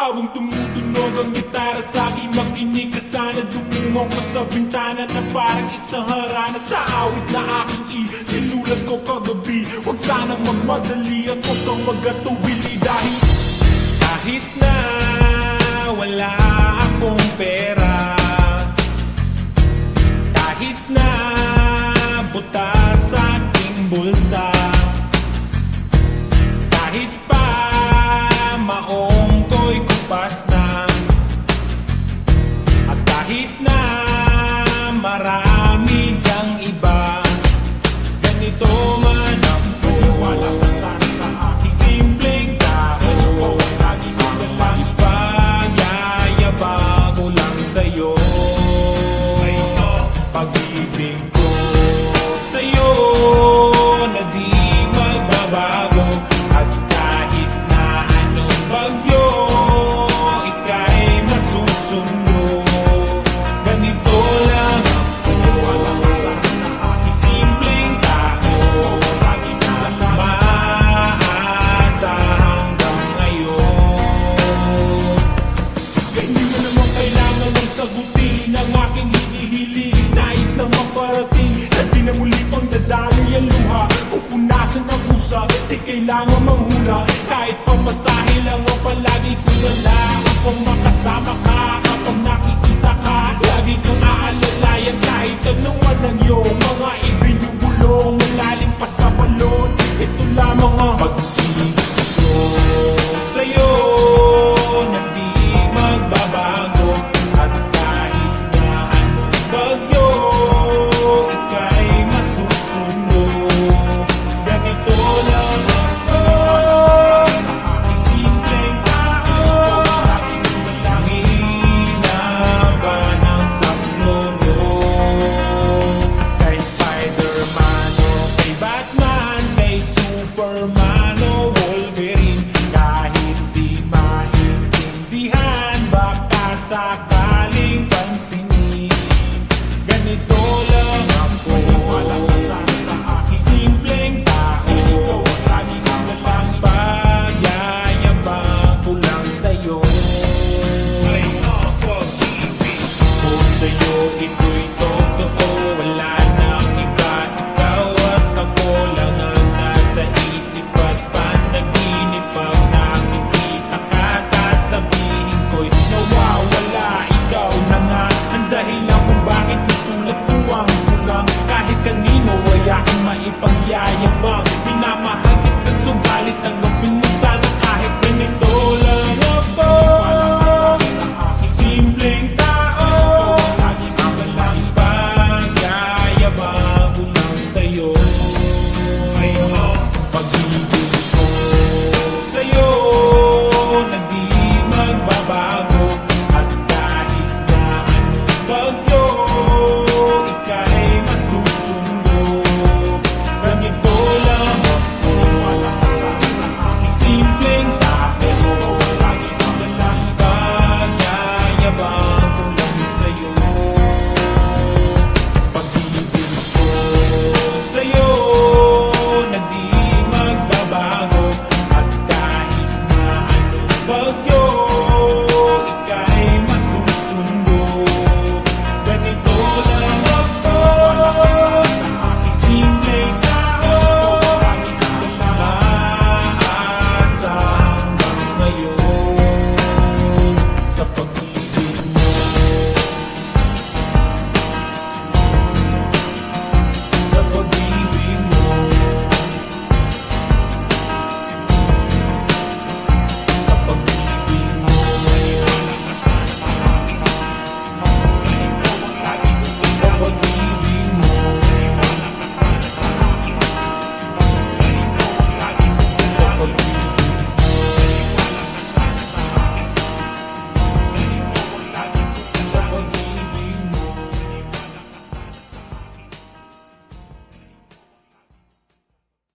Habang tumutunog ang gitara sa akin, makinig ka sana. Dumungong ko sa bintana na parang isang harana. Sa awit na aking sinulat ko kagabi, huwag sanang magmadali at huwag kang magatubili. Dahil kahit na wala akong pera, kahit na butas sa aking bulsa, kahit pa maong ko'y kupas na, at kahit na marami dyang iba, ganito man ang wala ka sana sa aking simpleng tao. Ikaw ay laging magalang, ipagyayabang ko lang sa'yo. Pag-ibig ko sa'yo na di magbabago, at kahit na anong bagyo ika'y masusundo. Ganito lang ako, walang sana sa aking simpleng tao. Lagi na lang maasa hanggang ngayon. Kaya hindi mo naman kailangan ng sagutin ang aking hinihiling. Nais na maparating na di na muli pang dadaloy ang luha. Pupunasan ang pusa, di kailangan